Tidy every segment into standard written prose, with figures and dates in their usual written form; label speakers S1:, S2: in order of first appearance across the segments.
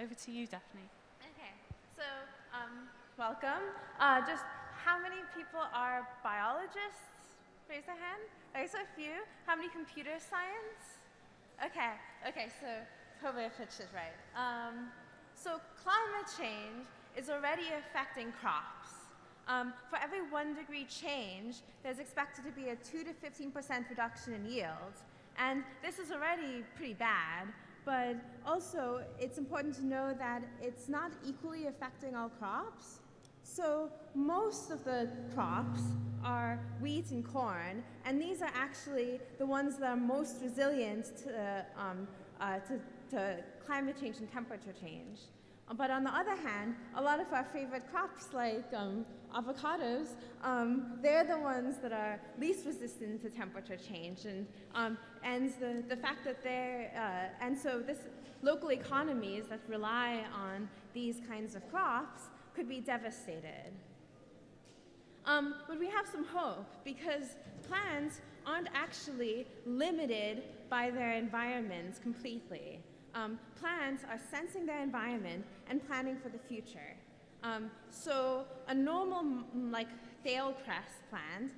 S1: over to you, Daphne.
S2: Okay, so welcome. Just how many people are biologists? Raise a hand. Okay, so a few. How many computer science? Okay, so probably I pitched it right. So climate change is already affecting crops. For every 1 degree change, there's expected to be a 2 to 15% reduction in yields. And this is already pretty bad, but also it's important to know that it's not equally affecting all crops. So most of the crops are wheat and corn, and these are actually the ones that are most resilient to climate change and temperature change. But on the other hand, a lot of our favorite crops like avocados, they're the ones that are least resistant to temperature change. And the fact that so this local economies that rely on these kinds of crops could be devastated. But we have some hope because plants aren't actually limited by their environments completely. Plants are sensing their environment and planning for the future. So a normal thale cress plant,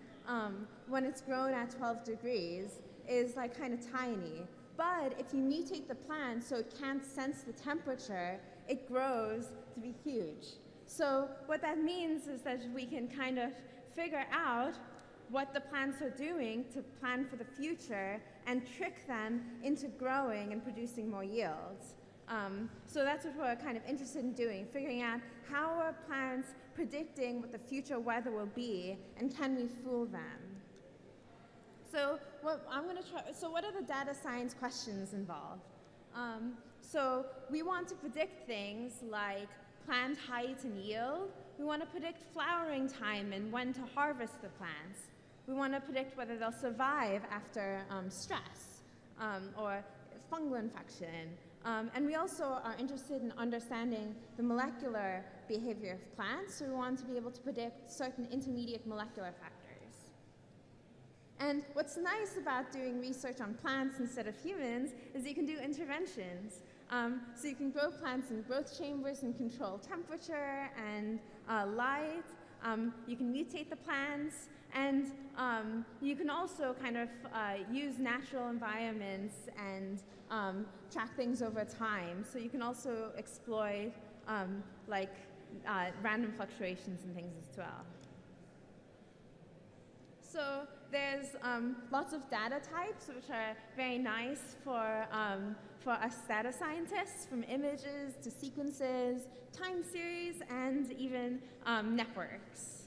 S2: when it's grown at 12 degrees, is kind of tiny. But if you mutate the plant so it can't sense the temperature, it grows to be huge. So what that means is that we can kind of figure out what the plants are doing to plan for the future and trick them into growing and producing more yields. So that's what we're kind of interested in doing, figuring out how are plants predicting what the future weather will be, and can we fool them? So what are the data science questions involved? So we want to predict things like plant height and yield. We want to predict flowering time and when to harvest the plants. We want to predict whether they'll survive after stress or fungal infection. And we also are interested in understanding the molecular behavior of plants, so we want to be able to predict certain intermediate molecular factors. And what's nice about doing research on plants instead of humans is you can do interventions. So you can grow plants in growth chambers and control temperature and light. You can mutate the plants, and you can also kind of use natural environments and track things over time. So you can also exploit random fluctuations and things as well. So there's lots of data types which are very nice for us data scientists, from images to sequences, time series, and even networks.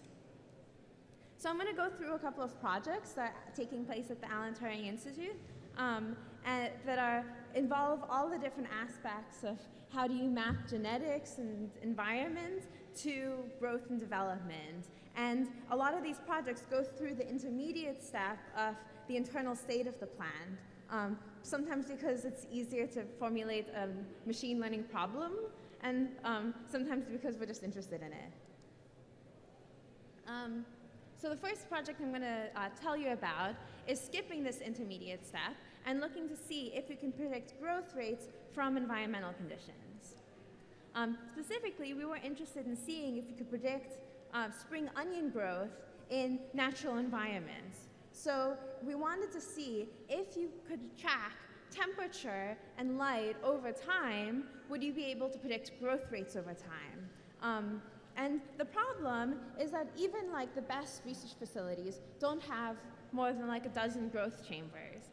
S2: So I'm going to go through a couple of projects that are taking place at the Alan Turing Institute that involve all the different aspects of how do you map genetics and environment to growth and development. And a lot of these projects go through the intermediate step of the internal state of the plant, sometimes because it's easier to formulate a machine learning problem, and sometimes because we're just interested in it. So the first project I'm going to tell you about is skipping this intermediate step and looking to see if we can predict growth rates from environmental conditions. Specifically, we were interested in seeing if we could predict spring onion growth in natural environments. So we wanted to see if you could track temperature and light over time, would you be able to predict growth rates over time? And the problem is that even the best research facilities don't have more than a dozen growth chambers,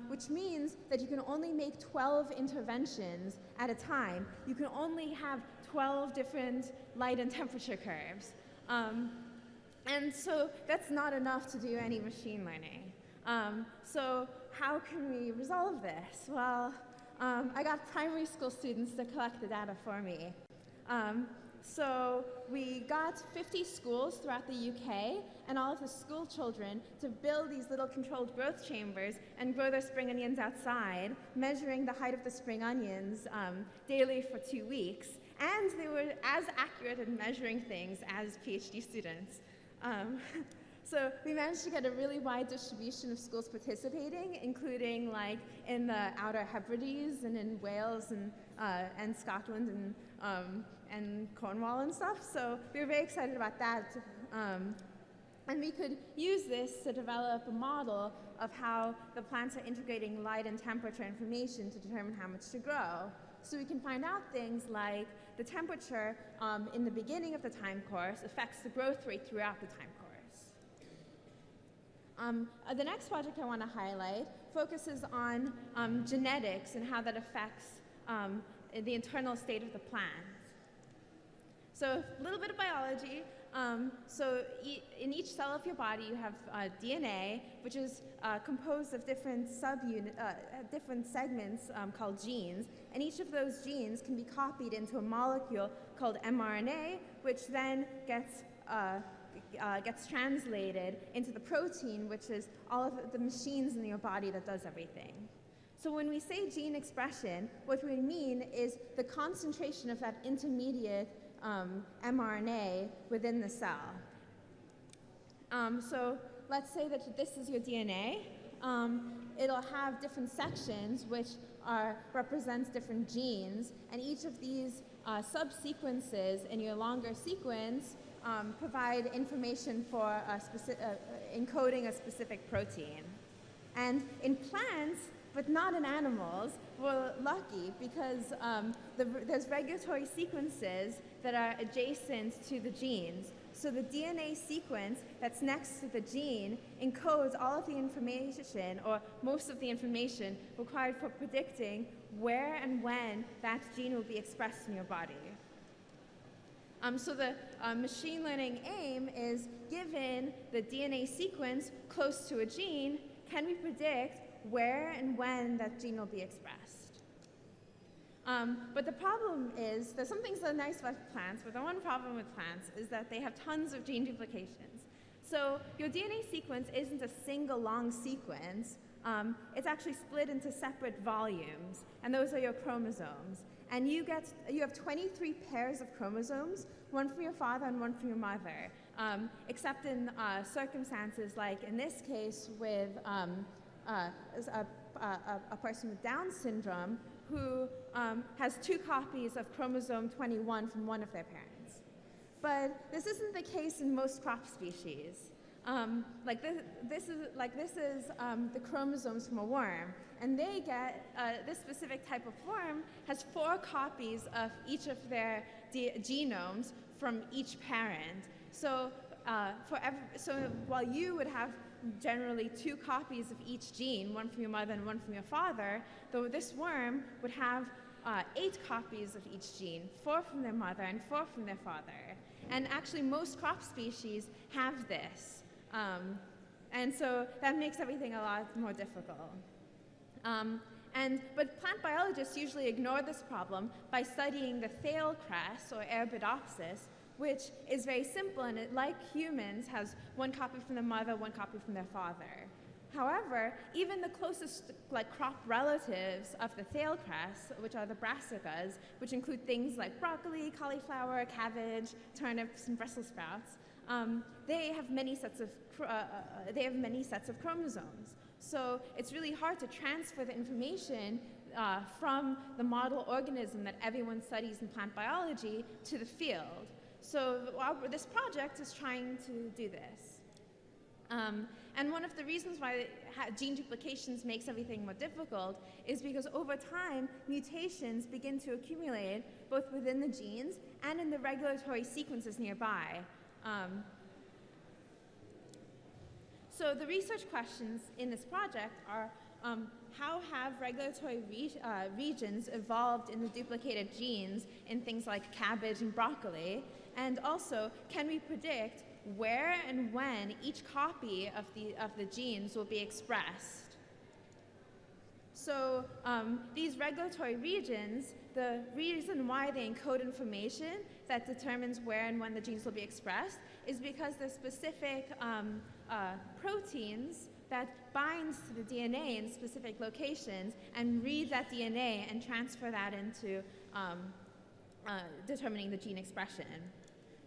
S2: which means that you can only make 12 interventions at a time. You can only have 12 different light and temperature curves. And so that's not enough to do any machine learning. So how can we resolve this? Well, I got primary school students to collect the data for me. So we got 50 schools throughout the UK and all of the school children to build these little controlled growth chambers and grow their spring onions outside, measuring the height of the spring onions daily for 2 weeks. And they were as accurate at measuring things as PhD students. So we managed to get a really wide distribution of schools participating, including like in the Outer Hebrides and in Wales and Scotland and Cornwall and stuff. So we were very excited about that. And we could use this to develop a model of how the plants are integrating light and temperature information to determine how much to grow. So we can find out things like the temperature in the beginning of the time course affects the growth rate throughout the time course. The next project I want to highlight focuses on genetics and how that affects the internal state of the plant. So a little bit of biology. In each cell of your body, you have DNA, which is composed of different different segments called genes, and each of those genes can be copied into a molecule called mRNA, which then gets translated into the protein, which is all of the machines in your body that does everything. So when we say gene expression, what we mean is the concentration of that intermediate mRNA within the cell. So let's say that this is your DNA. It'll have different sections which represents different genes, and each of these subsequences in your longer sequence provide information for encoding a specific protein. And in plants, but not in animals, we're lucky because there's regulatory sequences that are adjacent to the genes. So the DNA sequence that's next to the gene encodes all of the information, or most of the information, required for predicting where and when that gene will be expressed in your body. So the machine learning aim is, given the DNA sequence close to a gene, can we predict where and when that gene will be expressed? But the problem is, there's some things that are nice about plants, but the one problem with plants is that they have tons of gene duplications. So your DNA sequence isn't a single long sequence. It's actually split into separate volumes, and those are your chromosomes. And you have 23 pairs of chromosomes, one from your father and one from your mother, except in circumstances like, in this case, with a person with Down syndrome who has 2 copies of chromosome 21 from one of their parents. But this isn't the case in most crop species. This is the chromosomes from a worm, and they get this specific type of worm has 4 copies of each of their genomes from each parent. So while you would have generally 2 copies of each gene, one from your mother and one from your father, though this worm would have 8 copies of each gene, 4 from their mother and 4 from their father. And actually most crop species have this. And so that makes everything a lot more difficult. But plant biologists usually ignore this problem by studying the thale cress, or Arabidopsis, which is very simple, and it, like humans, has 1 copy from the mother, 1 copy from their father. However, even the closest crop relatives of the thale cress, which are the brassicas, which include things like broccoli, cauliflower, cabbage, turnips, and Brussels sprouts, they have many sets of chromosomes. So it's really hard to transfer the information from the model organism that everyone studies in plant biology to the field. So this project is trying to do this. And one of the reasons why gene duplications makes everything more difficult is because over time, mutations begin to accumulate both within the genes and in the regulatory sequences nearby. So the research questions in this project are, how have regulatory regions evolved in the duplicated genes in things like cabbage and broccoli? And also, can we predict where and when each copy of the genes will be expressed? So these regulatory regions, the reason why they encode information that determines where and when the genes will be expressed is because there's specific proteins that binds to the DNA in specific locations and read that DNA and transfer that into determining the gene expression.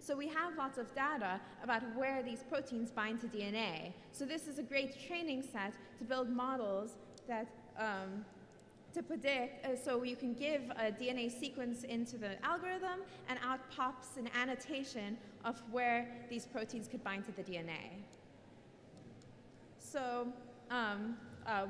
S2: So we have lots of data about where these proteins bind to DNA. So this is a great training set to build models that to predict, so you can give a DNA sequence into the algorithm, and out pops an annotation of where these proteins could bind to the DNA. So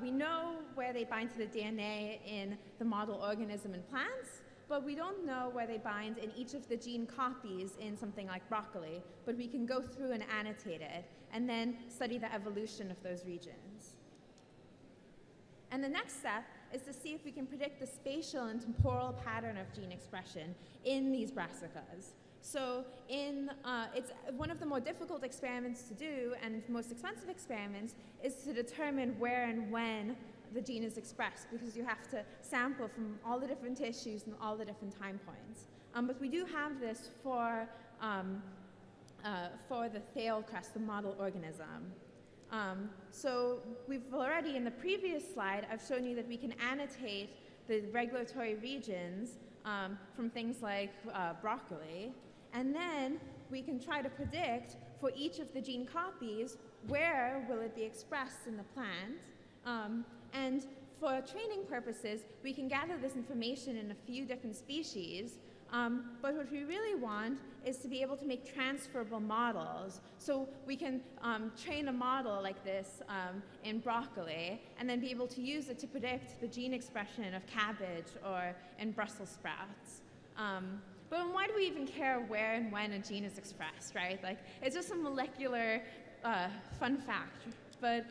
S2: we know where they bind to the DNA in the model organism in plants, but we don't know where they bind in each of the gene copies in something like broccoli, but we can go through and annotate it, and then study the evolution of those regions. And the next step is to see if we can predict the spatial and temporal pattern of gene expression in these brassicas. So it's one of the more difficult experiments to do, and most expensive experiments, is to determine where and when the gene is expressed, because you have to sample from all the different tissues and all the different time points. But we do have this for the Thiyagalingam crest, the model organism. So we've already, in the previous slide, I've shown you that we can annotate the regulatory regions from things like broccoli, and then we can try to predict for each of the gene copies where will it be expressed in the plant. And for training purposes, we can gather this information in a few different species, but what we really want is to be able to make transferable models. So we can train a model like this in broccoli, and then be able to use it to predict the gene expression of cabbage or in Brussels sprouts. But why do we even care where and when a gene is expressed, right? Like, it's just a molecular fun fact. But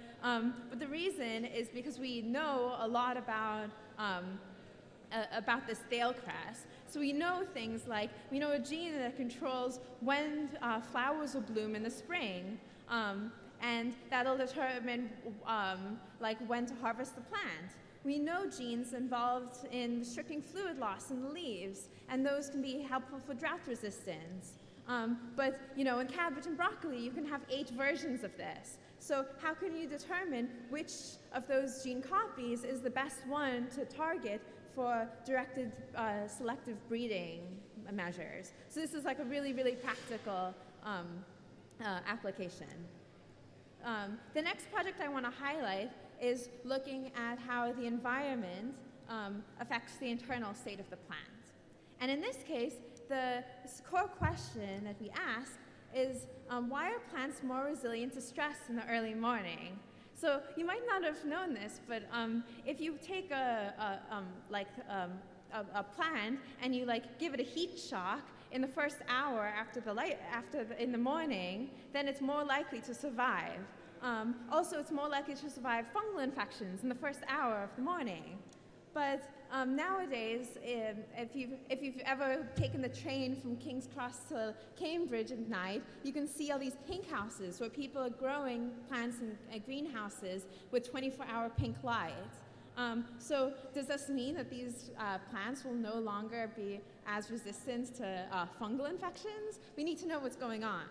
S2: the reason is because we know a lot about this Thiyagalingam crest. So we know things like, we know a gene that controls when flowers will bloom in the spring, and that'll determine like when to harvest the plant. We know genes involved in restricting fluid loss in the leaves, and those can be helpful for drought resistance. But in cabbage and broccoli, you can have 8 versions of this. So how can you determine which of those gene copies is the best one to target for directed selective breeding measures? So this is like a really, really practical application. The next project I want to highlight is looking at how the environment affects the internal state of the plant. And in this case, the core question that we ask is, why are plants more resilient to stress in the early morning? So you might not have known this, but if you take a plant and you give it a heat shock in the first hour in the morning, then it's more likely to survive. Also, it's more likely to survive fungal infections in the first hour of the morning. But nowadays, if you've ever taken the train from King's Cross to Cambridge at night, you can see all these pink houses where people are growing plants in greenhouses with 24-hour pink light. So does this mean that these plants will no longer be as resistant to fungal infections? We need to know what's going on.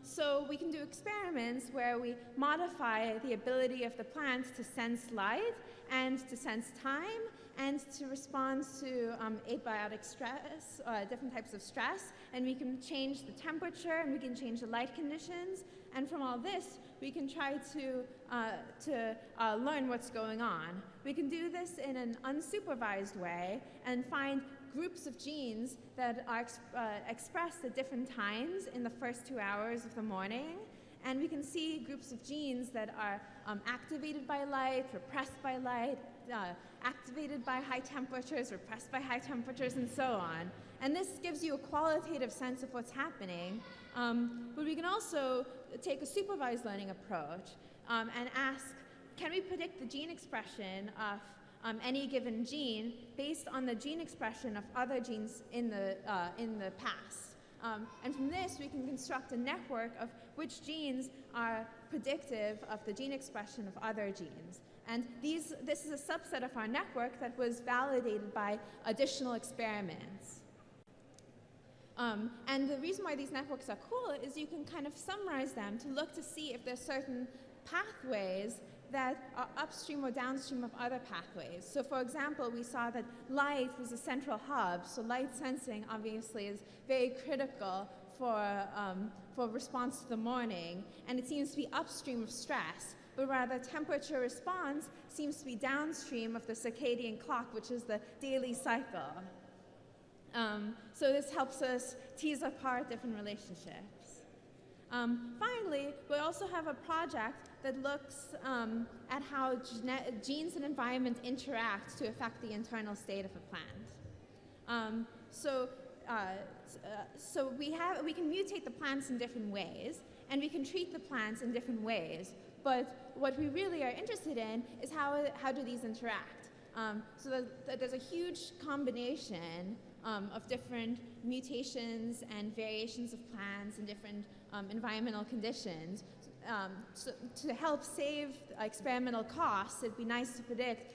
S2: So we can do experiments where we modify the ability of the plants to sense light and to sense time and to respond to abiotic stress, different types of stress, and we can change the temperature and we can change the light conditions, and from all this we can try to learn what's going on. We can do this in an unsupervised way and find groups of genes that are expressed at different times in the first 2 hours of the morning, and we can see groups of genes that are activated by light, repressed by light, activated by high temperatures, repressed by high temperatures, and so on. And this gives you a qualitative sense of what's happening. But we can also take a supervised learning approach and ask, can we predict the gene expression of any given gene based on the gene expression of other genes in the past? And from this, we can construct a network of which genes are predictive of the gene expression of other genes. And this is a subset of our network that was validated by additional experiments. And the reason why these networks are cool is you can kind of summarize them to look to see if there's certain pathways that are upstream or downstream of other pathways. So for example, we saw that light was a central hub, so light sensing obviously is very critical for response to the morning, and it seems to be upstream of stress, but rather temperature response seems to be downstream of the circadian clock, which is the daily cycle. So this helps us tease apart different relationships. Finally, we also have a project that looks at how genes and environment interact to affect the internal state of a plant. So we can mutate the plants in different ways, and we can treat the plants in different ways. But what we really are interested in is how do these interact? So there's a huge combination of different mutations and variations of plants and different environmental conditions. So to help save experimental costs, it'd be nice to predict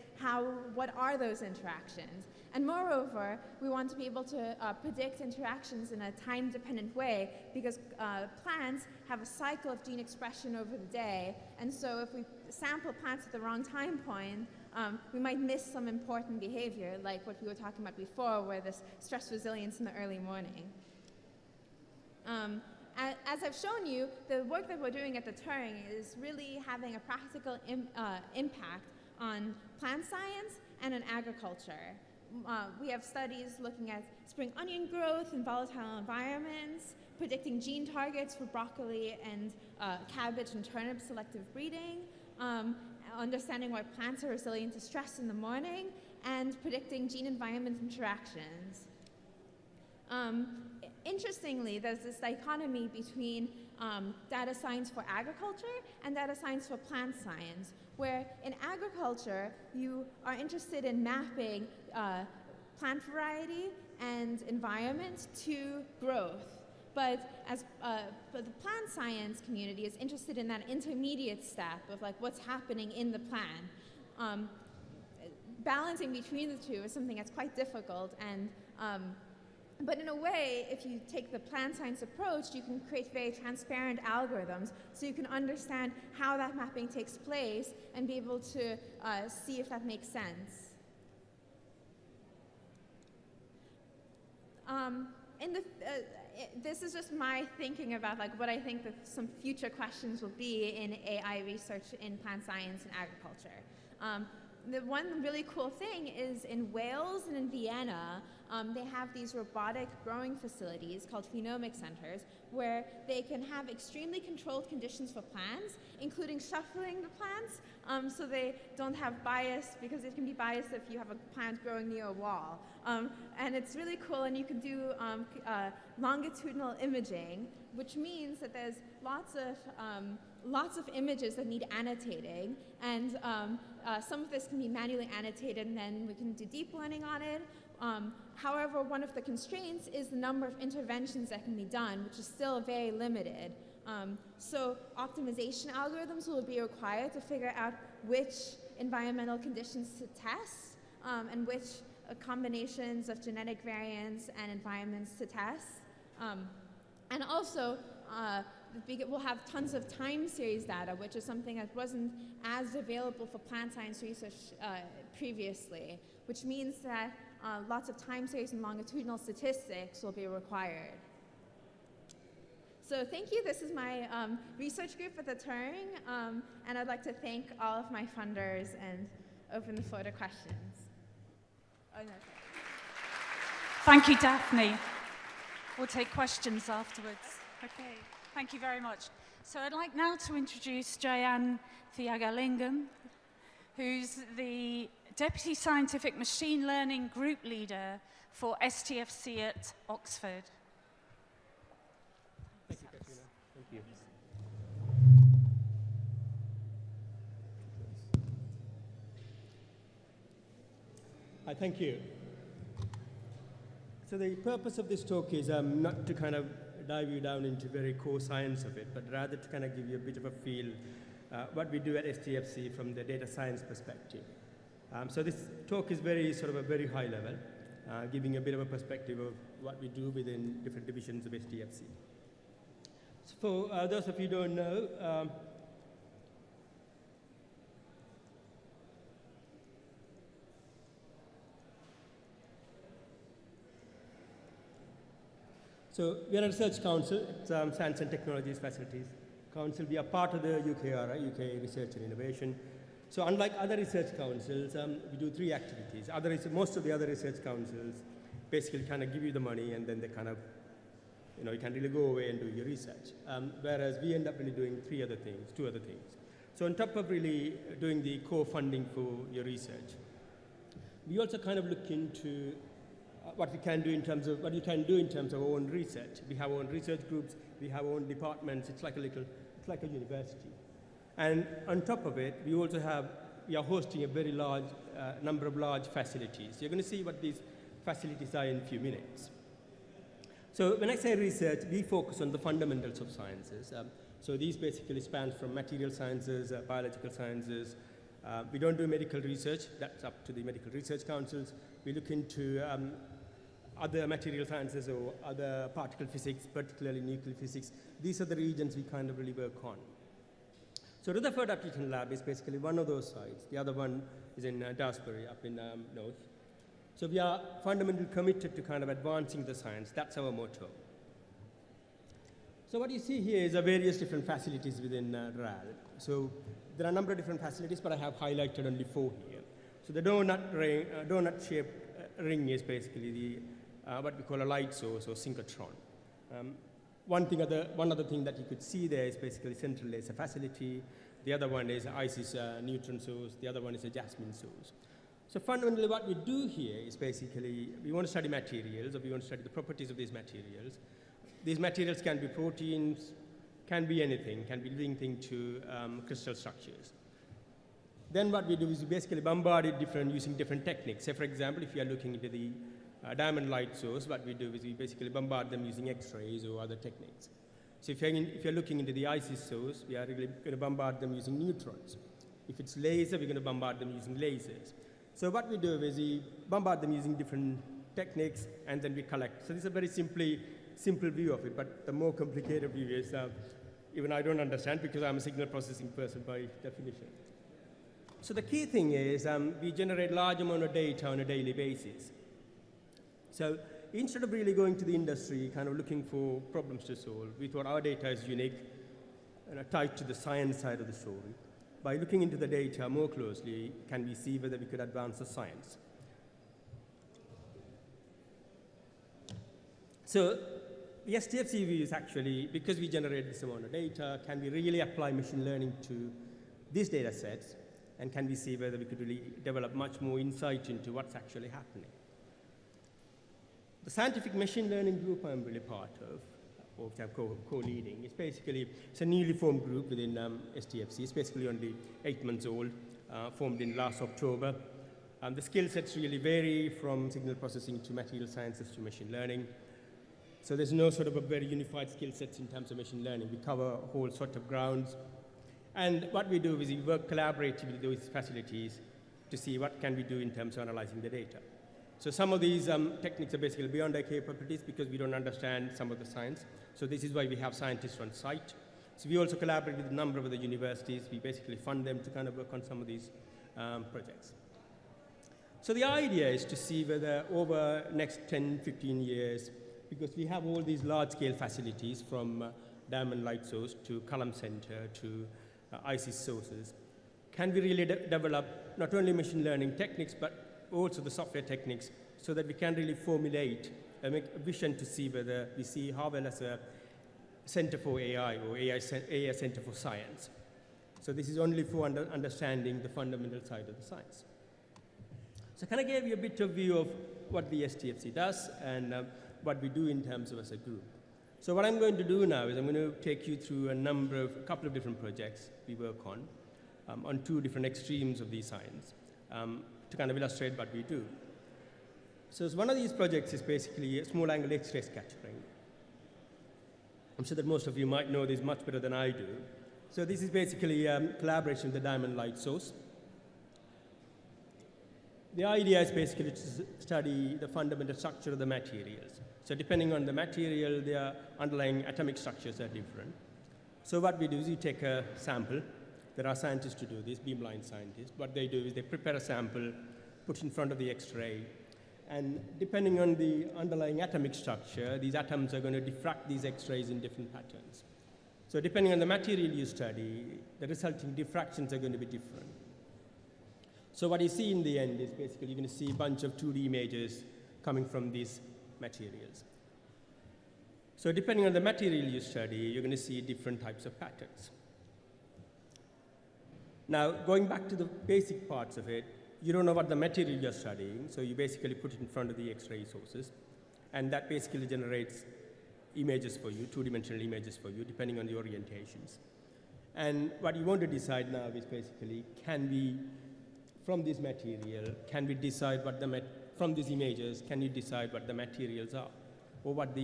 S2: what are those interactions. And moreover, we want to be able to predict interactions in a time-dependent way, because plants have a cycle of gene expression over the day, and so if we sample plants at the wrong time point, we might miss some important behavior, like what we were talking about before, where this stress resilience in the early morning. As I've shown you, the work that we're doing at the Turing is really having a practical impact on plant science and on agriculture. We have studies looking at spring onion growth in volatile environments, predicting gene targets for broccoli and cabbage and turnip selective breeding, understanding why plants are resilient to stress in the morning, and predicting gene-environment interactions. Interestingly, there's this dichotomy between data science for agriculture and data science for plant science, where in agriculture, you are interested in mapping plant variety and environment to growth. But the plant science community is interested in that intermediate step of like what's happening in the plant. Balancing between the two is something that's quite difficult, and but in a way, if you take the plant science approach, you can create very transparent algorithms so you can understand how that mapping takes place and be able to see if that makes sense. This is just my thinking about like what I think that some future questions will be in AI research in plant science and agriculture. The one really cool thing is in Wales and in Vienna, they have these robotic growing facilities called phenomic centers, where they can have extremely controlled conditions for plants, including shuffling the plants, so they don't have bias, because it can be biased if you have a plant growing near a wall. And it's really cool, and you can do longitudinal imaging, which means that there's lots of images that need annotating, and some of this can be manually annotated, and then we can do deep learning on it. However, one of the constraints is the number of interventions that can be done, which is still very limited. So optimization algorithms will be required to figure out which environmental conditions to test, and which combinations of genetic variants and environments to test. And also, we'll have tons of time series data, which is something that wasn't as available for plant science research previously, which means that lots of time series and longitudinal statistics will be required. So thank you. This is my research group at the Turing, and I'd like to thank all of my funders and open the floor to questions. Oh, no.
S1: Thank you, Daphne. We'll take questions afterwards. Okay, thank you very much. So I'd like now to introduce Jeyan Thiyagalingam, who's the Deputy Scientific Machine Learning Group Leader for STFC at Oxford.
S3: Thank you, Katrina. Thank you. Hi, thank you. So the purpose of this talk is not to kind of dive you down into very core science of it, but rather to kind of give you a bit of a feel what we do at STFC from the data science perspective. So this talk is very sort of a very high level, giving a bit of a perspective of what we do within different divisions of STFC. So for those of you who don't know, So we are a research council. It's Science and Technologies Facilities Council. We are part of the UKRI, UK Research and Innovation. So unlike other research councils, we do 3 activities. Most of the other research councils basically kind of give you the money, and then they kind of, you can really go away and do your research. Whereas we end up really doing 2 other things. So on top of really doing the core funding for your research, we also kind of look into what you can do in terms of our own research. We have our own research groups, we have our own departments. It's like a university. And on top of it, we are hosting a very large number of large facilities. You're going to see what these facilities are in a few minutes. So when I say research, we focus on the fundamentals of sciences. So these basically span from material sciences, biological sciences. We don't do medical research. That's up to the medical research councils. We look into other material sciences or other particle physics, particularly nuclear physics. These are the regions we kind of really work on. So Rutherford Application Lab is basically one of those sites. The other one is in Daresbury, up in north. So we are fundamentally committed to kind of advancing the science. That's our motto. So what you see here is various different facilities within RAL. So there are a number of different facilities, but I have highlighted only 4 here. So the donut-shaped ring is basically what we call a light source or synchrotron. One other thing that you could see there is basically central laser facility. The other one is ISIS neutron source. The other one is a jasmine source. So fundamentally what we do here is basically we want to study materials, or we want to study the properties of these materials. These materials can be proteins, can be anything, can be living thing to crystal structures. Then what we do is we basically bombard it using different techniques. Say, for example, if you are looking into the diamond light source, what we do is we basically bombard them using X-rays or other techniques. So if you're looking into the ISIS source, we are really going to bombard them using neutrons. If it's laser, we're going to bombard them using lasers. So what we do is we bombard them using different techniques, and then we collect. So this is a very simple view of it, but the more complicated view is even I don't understand, because I'm a signal processing person by definition. So the key thing is we generate large amount of data on a daily basis. So instead of really going to the industry, kind of looking for problems to solve, we thought our data is unique and tied to the science side of the story. By looking into the data more closely, can we see whether we could advance the science? So the STFC view is actually, because we generate this amount of data, can we really apply machine learning to these data sets? And can we see whether we could really develop much more insight into what's actually happening? The scientific machine learning group I'm really part of, or which I'm co-leading, it's a newly formed group within STFC. It's basically only 8 months old, formed in last October. The skill sets really vary from signal processing to material sciences to machine learning. So there's no sort of a very unified skill sets in terms of machine learning. We cover a whole sort of grounds. And what we do is we work collaboratively with those facilities to see what can we do in terms of analyzing the data. So some of these techniques are basically beyond our capabilities because we don't understand some of the science. So this is why we have scientists on site. So we also collaborate with a number of other universities. We basically fund them to kind of work on some of these projects. So the idea is to see whether over next 10, 15 years, because we have all these large-scale facilities from Diamond Light Source to Column Center to ISIS sources, can we really develop not only machine learning techniques, but also the software techniques, so that we can really formulate and make a vision to see whether we see how well as a center for AI or AI center for science. So this is only for understanding the fundamental side of the science. So can I give you a bit of view of what the STFC does and what we do in terms of as a group? So what I'm going to do now is I'm going to take you through a couple of different projects we work on 2 different extremes of the science, to kind of illustrate what we do. So one of these projects is basically a small angle X-ray scattering. I'm sure that most of you might know this much better than I do. So this is basically collaboration with the Diamond Light Source. The idea is basically to study the fundamental structure of the materials. So depending on the material, their underlying atomic structures are different. So what we do is we take a sample. There are scientists to do this, beamline scientists. What they do is they prepare a sample, put in front of the X-ray, And depending on the underlying atomic structure, these atoms are going to diffract these X-rays in different patterns. So depending on the material you study, the resulting diffractions are going to be different. So what you see in the end is basically you're going to see a bunch of 2D images coming from these materials. So depending on the material you study, you're going to see different types of patterns. Now, going back to the basic parts of it, you don't know what the material you're studying, so you basically put it in front of the X-ray sources, and that basically generates images for you, two-dimensional images for you, depending on the orientations. And what you want to decide now is basically, can we, from this material, can we decide what from these images, can you decide what the materials are? Or what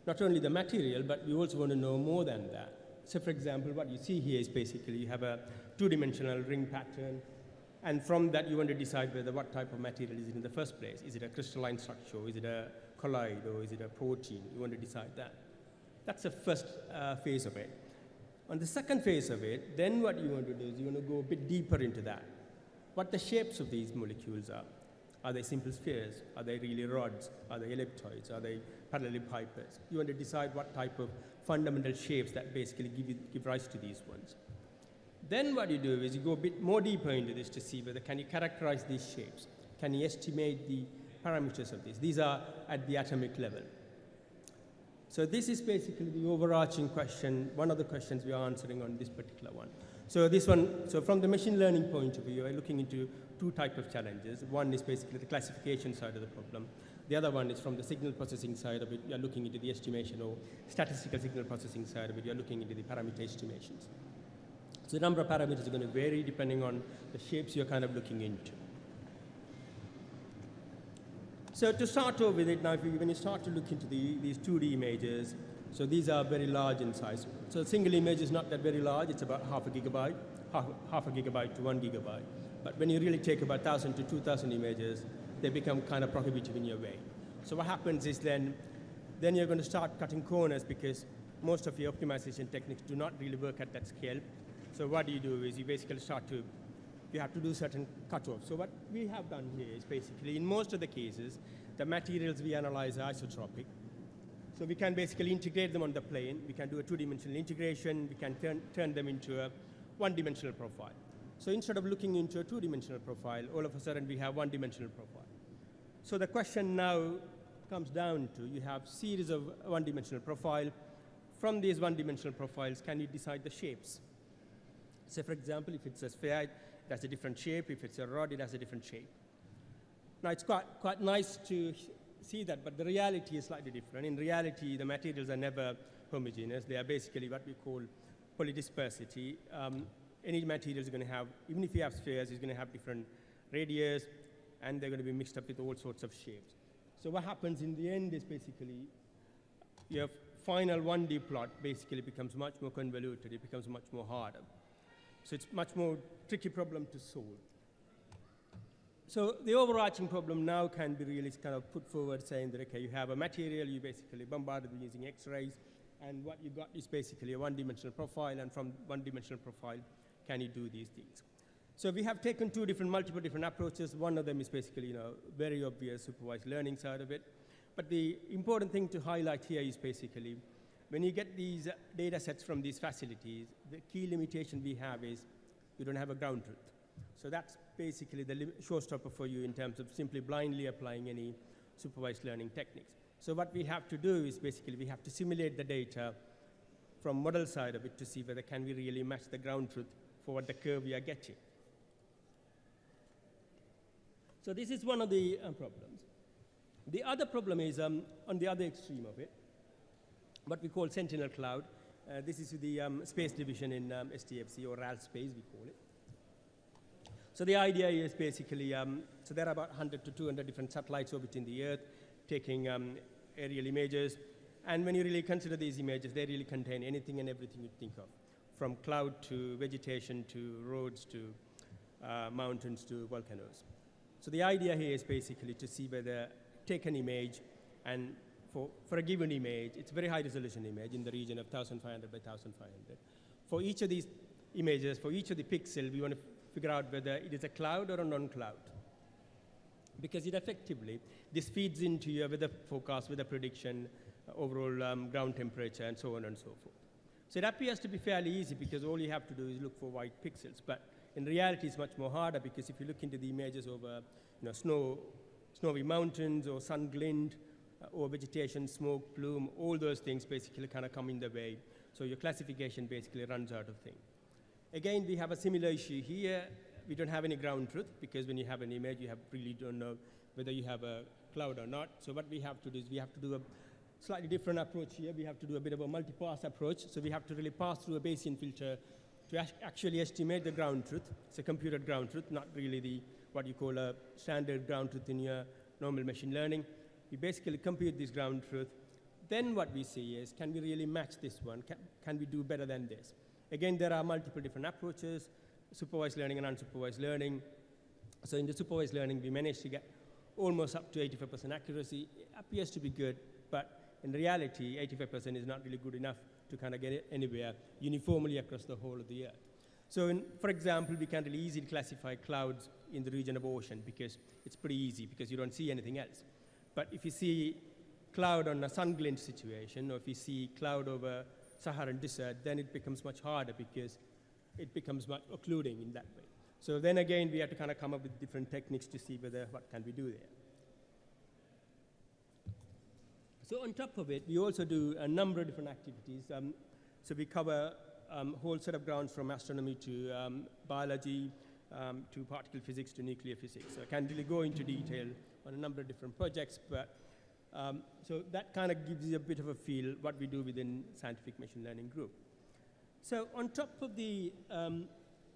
S3: not only the material, but we also want to know more than that. So for example, what you see here is basically you have a two-dimensional ring pattern, and from that you want to decide whether what type of material is it in the first place. Is it a crystalline structure, or is it a colloid, or is it a protein? You want to decide that. That's the first phase of it. On the second phase of it, then what you want to do is you want to go a bit deeper into that. What the shapes of these molecules are. Are they simple spheres? Are they really rods? Are they elliptoids? Are they parallelepipeds? You want to decide what type of fundamental shapes that basically give rise to these ones. Then what you do is you go a bit more deeper into this to see whether can you characterize these shapes? Can you estimate the parameters of these? These are at the atomic level. So this is basically the overarching question, one of the questions we are answering on this particular one. So this one, so from the machine learning point of view, we're looking into two types of challenges. One is basically the classification side of the problem. The other one is from the signal processing side of it. You're looking into the estimation, or statistical signal processing side of it. You're looking into the parameter estimations. So the number of parameters are going to vary depending on the shapes you're kind of looking into. So to start off with it, now when you start to look into these 2D images, so these are very large in size. So a single image is not that very large. It's about half a gigabyte to 1 gigabyte. But when you really take about 1,000 to 2,000 images, they become kind of prohibitive in your way. So what happens is then you're going to start cutting corners, because most of your optimization techniques do not really work at that scale. So what you do is you basically you have to do certain cutoffs. So what we have done here is basically, in most of the cases, the materials we analyze are isotropic. So we can basically integrate them on the plane. We can do a two-dimensional integration. We can turn them into a one-dimensional profile. So instead of looking into a two-dimensional profile, all of a sudden we have one-dimensional profile. So the question now comes down to, you have series of one-dimensional profile. From these one-dimensional profiles, can you decide the shapes? So for example, if it's a sphere, it has a different shape. If it's a rod, it has a different shape. Now it's quite nice to see that, but the reality is slightly different. In reality, the materials are never homogeneous. They are basically what we call polydispersity. Any material is going to have, even if you have spheres, it's going to have different radius, and they're going to be mixed up with all sorts of shapes. So what happens in the end is basically your final 1D plot basically becomes much more convoluted. It becomes much more harder. So it's much more tricky problem to solve. So the overarching problem now can be really kind of put forward, saying that, okay, you have a material, you basically bombard it using X-rays, and what you got is basically a one-dimensional profile, and from one-dimensional profile, can you do these things? So we have taken multiple different approaches. One of them is basically, very obvious supervised learning side of it. But the important thing to highlight here is basically, when you get these data sets from these facilities, the key limitation we have is you don't have a ground truth. So that's basically the showstopper for you in terms of simply blindly applying any supervised learning techniques. So what we have to do is basically we have to simulate the data from model side of it to see whether can we really match the ground truth for what the curve we are getting. So this is one of the problems. The other problem is on the other extreme of it, what we call sentinel cloud. This is the space division in STFC, or RAL space we call it. So the idea is basically, so there are about 100 to 200 different satellites orbiting the Earth, taking aerial images. And when you really consider these images, they really contain anything and everything you think of, from cloud to vegetation to roads to mountains to volcanoes. So the idea here is basically to see whether take an image, and for a given image, it's a very high resolution image in the region of 1,500 by 1,500. For each of these images, for each of the pixels, we want to figure out whether it is a cloud or a non-cloud. because it effectively, this feeds into your weather forecast, weather prediction, overall ground temperature, and so on and so forth. So it appears to be fairly easy because all you have to do is look for white pixels. But in reality, it's much more harder because if you look into the images over snowy mountains or sun glint or vegetation, smoke, plume, all those things basically kind of come in the way. So your classification basically runs out of thing. Again, we have a similar issue here. We don't have any ground truth because when you have an image, you really don't know whether you have a cloud or not. So what we have to do is we have to do a slightly different approach here. We have to do a bit of a multi-pass approach. So we have to really pass through a Bayesian filter to actually estimate the ground truth. It's a computed ground truth, not really what you call a standard ground truth in your normal machine learning. We basically compute this ground truth. Then what we see is, can we really match this one? Can we do better than this? Again, there are multiple different approaches, supervised learning and unsupervised learning. So in the supervised learning, we managed to get almost up to 85% accuracy. It appears to be good, but in reality, 85% is not really good enough to kind of get it anywhere uniformly across the whole of the Earth. So for example, we can really easily classify clouds in the region of ocean because it's pretty easy because you don't see anything else. But if you see cloud on a sun glint situation, or if you see cloud over Saharan desert, then it becomes much harder because it becomes much occluding in that way. So then again, we have to kind of come up with different techniques to see what can we do there. So on top of it, we also do a number of different activities. So we cover a whole set of grounds from astronomy to biology, to particle physics to nuclear physics. So I can't really go into detail on a number of different projects, but so that kind of gives you a bit of a feel what we do within scientific machine learning group. So on top of the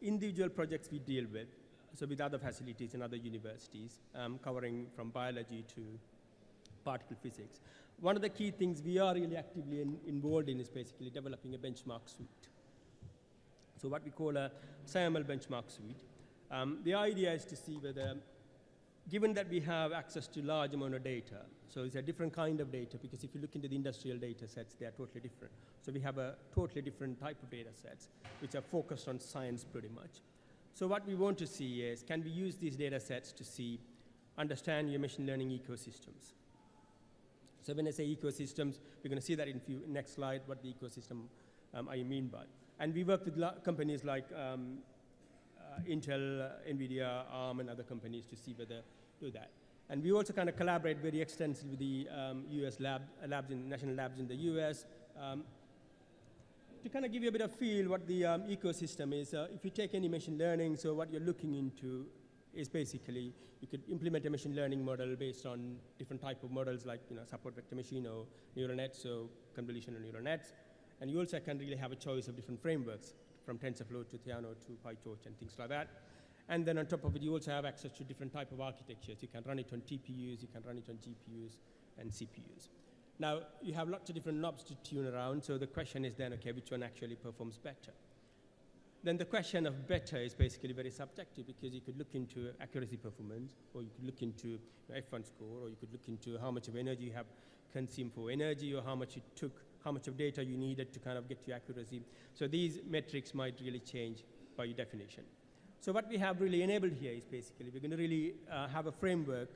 S3: individual projects we deal with, so with other facilities and other universities, covering from biology to particle physics, one of the key things we are really actively involved in is basically developing a benchmark suite. So what we call a SciML benchmark suite. The idea is to see whether, given that we have access to large amount of data, so it's a different kind of data, because if you look into the industrial data sets, they are totally different. So we have a totally different type of data sets, which are focused on science pretty much. So what we want to see is, can we use these data sets to understand your machine learning ecosystems? So when I say ecosystems, we're going to see that in next slide, what the ecosystem I mean by. And we work with companies like Intel, NVIDIA, ARM, and other companies to see whether do that. And we also kind of collaborate very extensively with the US national labs in the US to kind of give you a bit of feel what the ecosystem is. If you take any machine learning, so what you're looking into is basically you could implement a machine learning model based on different type of models like support vector machine or neural nets, or convolutional neural nets. And you also can really have a choice of different frameworks, from TensorFlow to Theano to PyTorch and things like that. And then on top of it, you also have access to different type of architectures. You can run it on TPUs, you can run it on GPUs and CPUs. Now, you have lots of different knobs to tune around, so the question is then, okay, which one actually performs better? Then the question of better is basically very subjective, because you could look into accuracy performance, or you could look into F1 score, or you could look into how much of energy you have consumed for energy, or how much it took, how much of data you needed to kind of get to accuracy. So these metrics might really change by your definition. So what we have really enabled here is basically we're going to really have a framework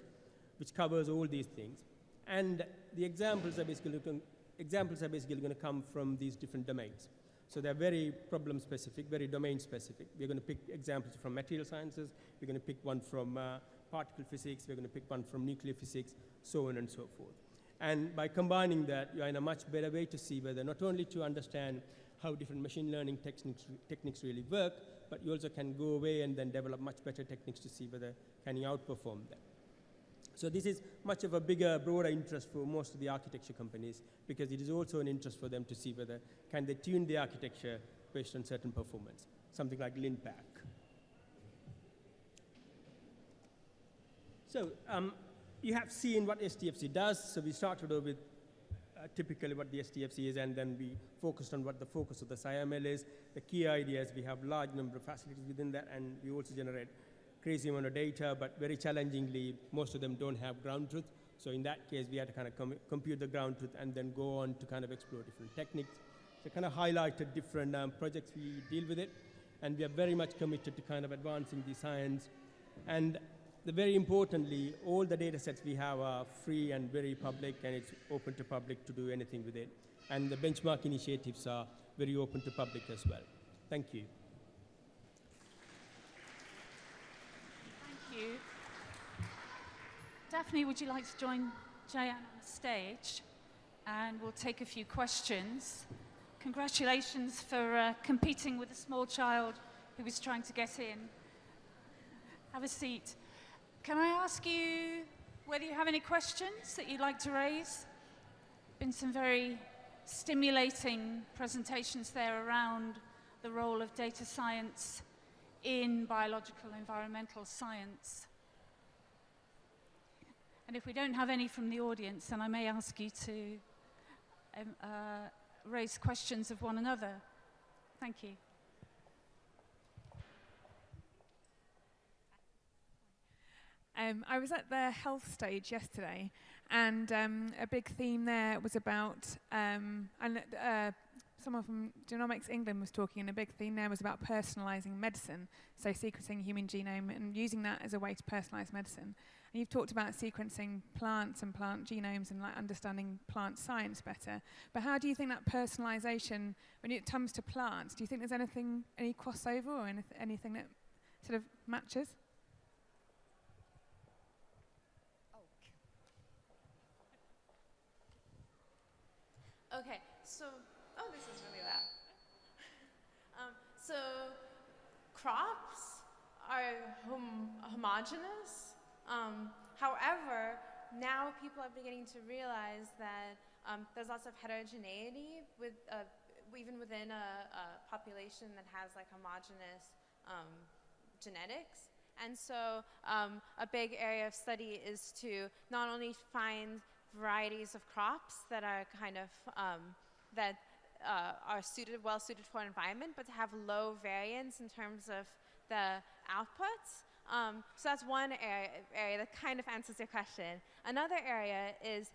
S3: which covers all these things. And the examples are basically going to come from these different domains. So they're very problem specific, very domain specific. We're going to pick examples from material sciences. We're going to pick one from particle physics. We're going to pick one from nuclear physics, so on and so forth. And by combining that, you're in a much better way to see whether not only to understand how different machine learning techniques really work, but you also can go away and then develop much better techniques to see whether can you outperform them. So this is much of a bigger, broader interest for most of the architecture companies, because it is also an interest for them to see whether can they tune the architecture based on certain performance, something like LinPack. So you have seen what STFC does. So we started with typically what the STFC is, and then we focused on what the focus of the SciML is. The key idea is we have large number of facilities within that, and we also generate crazy amount of data, but very challengingly, most of them don't have ground truth. So in that case, we had to kind of compute the ground truth and then go on to kind of explore different techniques. So kind of highlighted different projects we deal with it, and we are very much committed to kind of advancing the science. And very importantly, all the data sets we have are free and very public, and it's open to public to do anything with it. And the benchmark initiatives are very open to public as well. Thank you.
S1: Thank you. Daphne, would you like to join Jeyan on stage? And we'll take a few questions. Congratulations for competing with a small child who was trying to get in. Have a seat. Can I ask you whether you have any questions that you'd like to raise? Been some very stimulating presentations there around the role of data science in biological environmental science. And if we don't have any from the audience, then I may ask you to raise questions of one another. Thank you.
S4: I was at the health stage yesterday, and a big theme there was about, someone from Genomics England was talking, and a big theme there was about personalising medicine, so sequencing human genome and using that as a way to personalise medicine. And you've talked about sequencing plants and plant genomes and like understanding plant science better. But how do you think that personalisation, when it comes to plants, do you think there's any crossover or anything that sort of matches?
S2: Okay, so, this is really loud. So crops are homogeneous. However, now people are beginning to realize that there's lots of heterogeneity even within a population that has like homogeneous genetics. And so a big area of study is to not only find varieties of crops that are kind of are well suited for an environment, but to have low variance in terms of the outputs. So that's one area that kind of answers your question. Another area is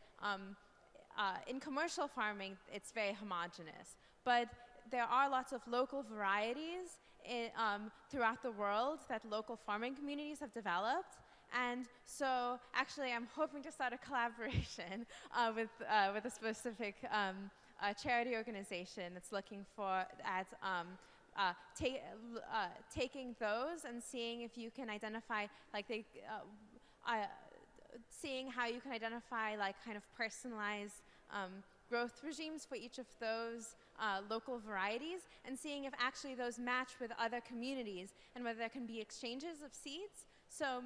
S2: in commercial farming, it's very homogeneous, but there are lots of local varieties throughout the world that local farming communities have developed. And so actually I'm hoping to start a collaboration with a specific charity organization that's looking at taking those and seeing if you can identify, seeing how you can identify like kind of personalized growth regimes for each of those local varieties, and seeing if actually those match with other communities and whether there can be exchanges of seeds. So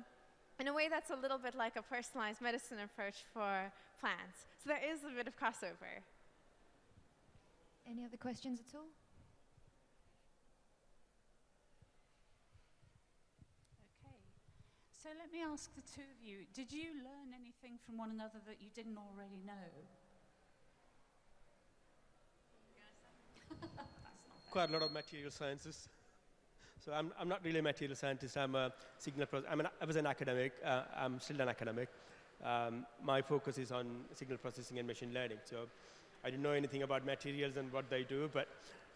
S2: in a way, that's a little bit like a personalized medicine approach for plants. So there is a bit of crossover.
S5: Any other questions at all?
S1: Okay. So let me ask the two of you, did you learn anything from one another that you didn't already know?
S3: Quite a lot of material sciences. So I'm not really a material scientist. I'm a signal processing. I was an academic. I'm still an academic. My focus is on signal processing and machine learning. So I didn't know anything about materials and what they do, but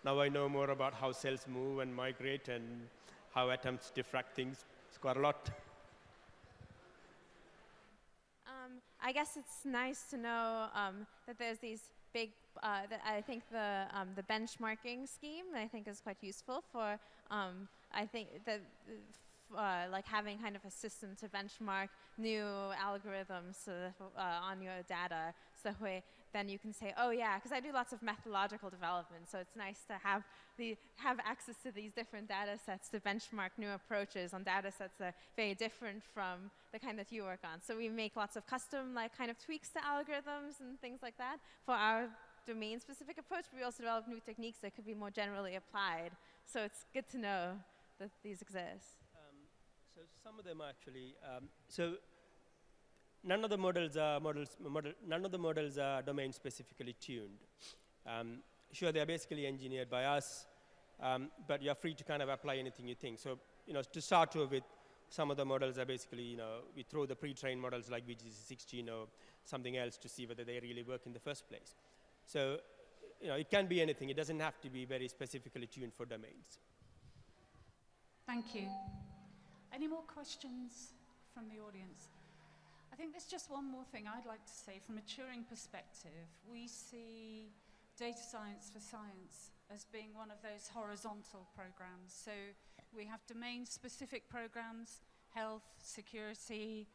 S3: now I know more about how cells move and migrate and how atoms diffract things. It's quite a lot.
S2: I guess it's nice to know that there's these big, that I think the benchmarking scheme I think is quite useful for, I think that like having kind of a system to benchmark new algorithms on your data, so that way then you can say, oh yeah, because I do lots of methodological development, so it's nice to have access to these different data sets to benchmark new approaches on data sets that are very different from the kind that you work on. So we make lots of custom like kind of tweaks to algorithms and things like that for our domain-specific approach, but we also develop new techniques that could be more generally applied. So it's good to know that these exist.
S3: So some of them actually, so none of the models are domain specifically tuned. Sure, they're basically engineered by us, but you're free to kind of apply anything you think. So, to start with, some of the models are basically, we throw the pre-trained models like VGC16 or something else to see whether they really work in the first place. So, it can be anything. It doesn't have to be very specifically tuned for domains.
S1: Thank you. Any more questions from the audience. I think there's just one more thing I'd like to say. From a Turing perspective, we see data science for science as being one of those horizontal programs. So we have domain-specific programs, health, security,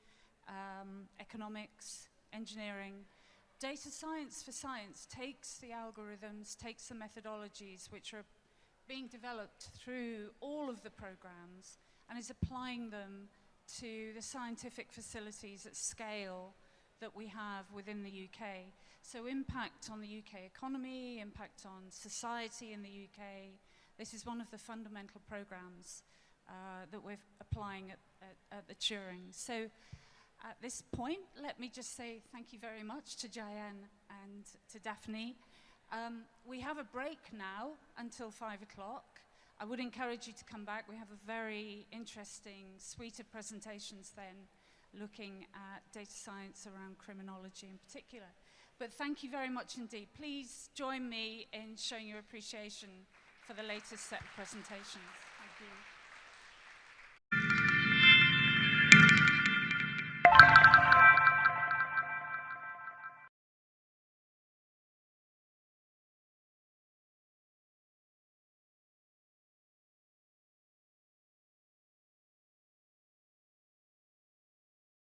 S1: economics, engineering. Data science for science takes the algorithms, takes the methodologies which are being developed through all of the programs and is applying them to the scientific facilities at scale that we have within the UK. So impact on the UK economy, impact on society in the UK. This is one of the fundamental programs that we're applying at the Turing. So at this point, let me just say thank you very much to Jeyan and to Daphne. We have a break now until 5 o'clock. I would encourage you to come back. We have a very interesting suite of presentations then, looking at data science around criminology in particular. But thank you very much indeed. Please join me in showing your appreciation for the latest set of presentations. Thank you.